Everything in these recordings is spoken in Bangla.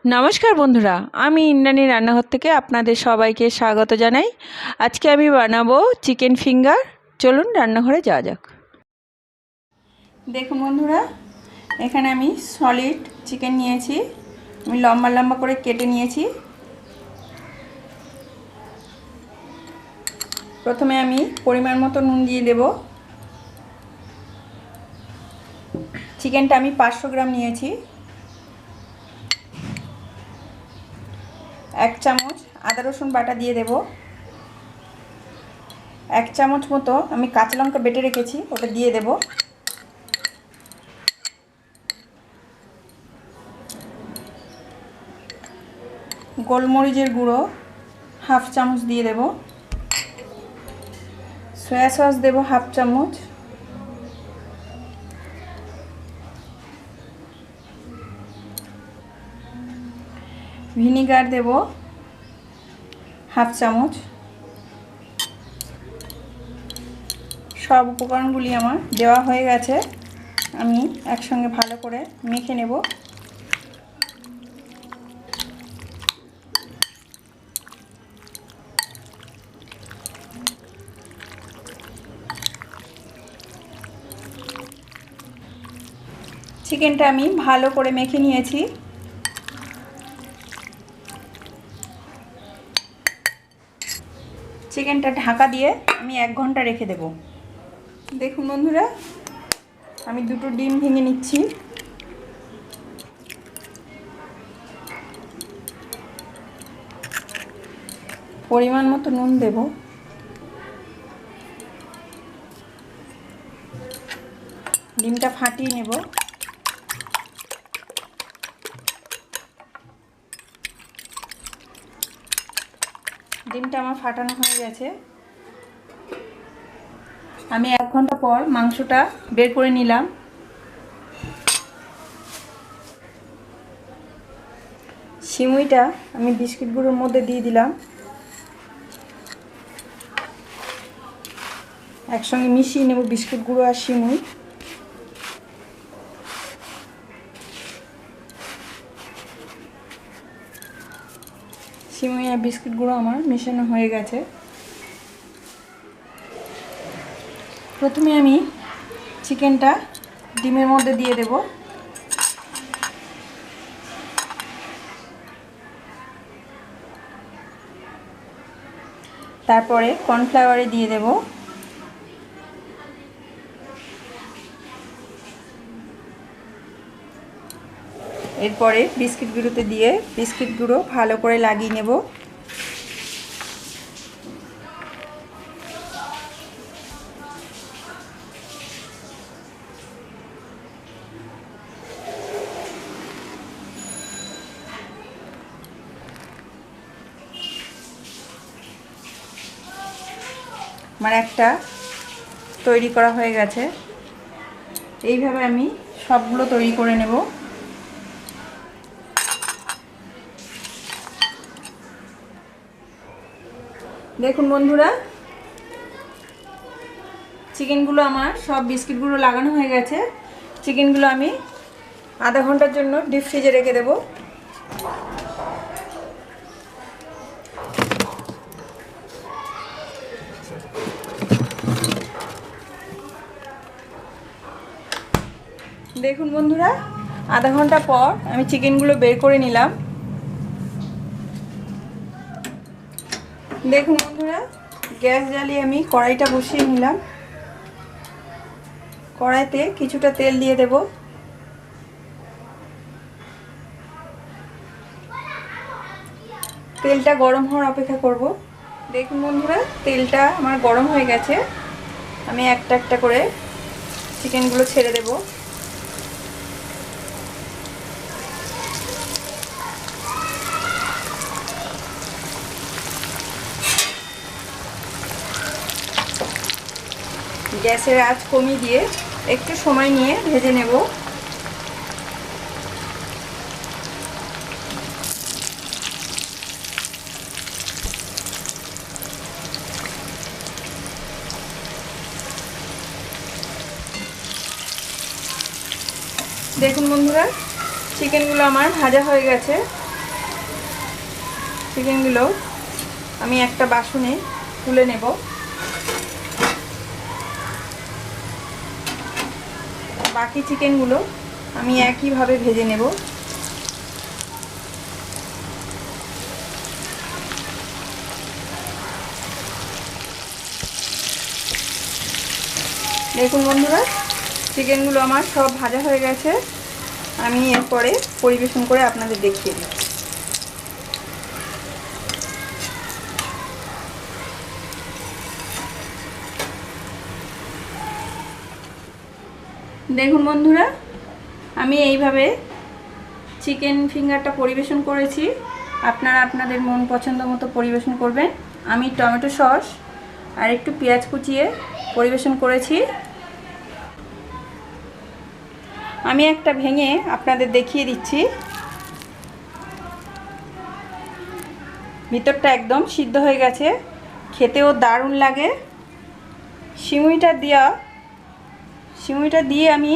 নমস্কার বন্ধুরা, আমি ইন্দ্রাণী রান্নাঘর থেকে আপনাদের সবাইকে স্বাগত জানাই। আজকে আমি বানাবো চিকেন ফিঙ্গার। চলুন রান্নাঘরে যাওয়া যাক। দেখুন বন্ধুরা, এখানে আমি সলিড চিকেন নিয়েছি। আমি লম্বা লম্বা করে কেটে নিয়েছি। প্রথমে আমি পরিমাণ মতো নুন দিয়ে দেব। চিকেনটা আমি 500 গ্রাম নিয়েছি। 1 চামচ আদা রসুন বাটা দিয়ে দেব। 1 চামচ মতো আমি কাঁচা লঙ্কা বেটে রেখেছি, ওটা দিয়ে দেব। গোলমরিচের গুঁড়ো 1/2 চামচ দিয়ে দেব। সয়া সস দেব 1/2 চামচ। ভিনিগার দেব 1/2 চামচ। সব উপকরণগুলি আমার দেওয়া হয়ে গেছে। আমি একসঙ্গে ভালো করে মেখে নেব। চিকেনটা আমি ভালো করে মেখে নিয়েছি। চিকেনটা ঢাকা দিয়ে আমি 1 ঘন্টা রেখে দেব। দেখুন বন্ধুরা, আমি 2টো ডিম ভেঙে নিচ্ছি। পরিমাণ মতো নুন দেব। ডিমটা ফাটিয়ে নেব। ডিমটা আমার ফাটানো হয়ে গেছে। আমি 1 ঘন্টা পর মাংসটা বের করে নিলাম। সিমুইটা আমি বিস্কিট গুঁড়োর মধ্যে দিয়ে দিলাম। একসঙ্গে মিশিয়ে নেব বিস্কুট গুঁড়ো আর সিমুই। সিমুই আর বিস্কুট গুঁড়ো আমার মেশানো হয়ে গেছে। প্রথমে আমি চিকেনটা ডিমের মধ্যে দিয়ে দেব। তারপরে কর্নফ্লাওয়ারে দিয়ে দেব। এরপরে বিস্কিট গুঁড়োতে দিয়ে বিস্কিট গুঁড়ো ভালো করে লাগিয়ে নেব। আমার একটা তৈরি করা হয়ে গেছে। এইভাবে আমি সবগুলো তৈরি করে নেব। দেখুন বন্ধুরা, চিকেনগুলো আমার সব বিস্কিটগুলো লাগানো হয়ে গেছে। চিকেনগুলো আমি আধা ঘন্টার জন্য ডিপ ফ্রিজে রেখে দেব। দেখুন বন্ধুরা, আধা ঘন্টা পর আমি চিকেনগুলো বের করে নিলাম। দেখুন বন্ধুরা, গ্যাস জ্বালিয়ে আমি কড়াইটা বসিয়ে নিলাম। কড়াইতে কিছুটা তেল দিয়ে দেব। তেলটা গরম হওয়ার অপেক্ষা করব। দেখুন বন্ধুরা, তেলটা আমার গরম হয়ে গেছে। আমি একটা একটা করে চিকেনগুলো ছেড়ে দেব। গ্যাসের আঁচ কমিয়ে দিয়ে একটু সময় নিয়ে ভেজে নেব। দেখুন বন্ধুরা, চিকেনগুলো আমার ভাজা হয়ে গেছে। চিকেনগুলো আমি একটা বাসনে তুলে নেব। বাকি চিকেনগুলো আমি একইভাবে ভেজে নেব। দেখুন বন্ধুরা, চিকেনগুলো আমার সব ভাজা হয়ে গেছে। আমি এরপরে পরিবেশন করে আপনাদের দেখিয়ে দিই। দেখুন বন্ধুরা, আমি এইভাবে চিকেন ফিঙ্গারটা পরিবেশন করেছি। আপনারা আপনাদের মন পছন্দ মতো পরিবেশন করবেন। আমি টমেটো সস আর একটু পেঁয়াজ কুচিয়ে পরিবেশন করেছি। আমি একটা ভেঙে আপনাদের দেখিয়ে দিচ্ছি। ভিতরটা একদম সিদ্ধ হয়ে গেছে, খেতেও দারুণ লাগে। সিমুইটা দিয়ে আমি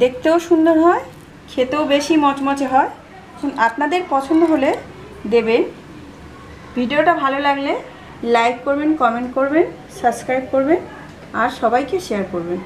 দেখতেও সুন্দর হয়, খেতেও বেশি মচমচে হয়। আপনাদের পছন্দ হলে দেবেন। ভিডিওটা ভালো লাগলে লাইক করবেন, কমেন্ট করবেন, সাবস্ক্রাইব করবেন আর সবাইকে শেয়ার করবেন।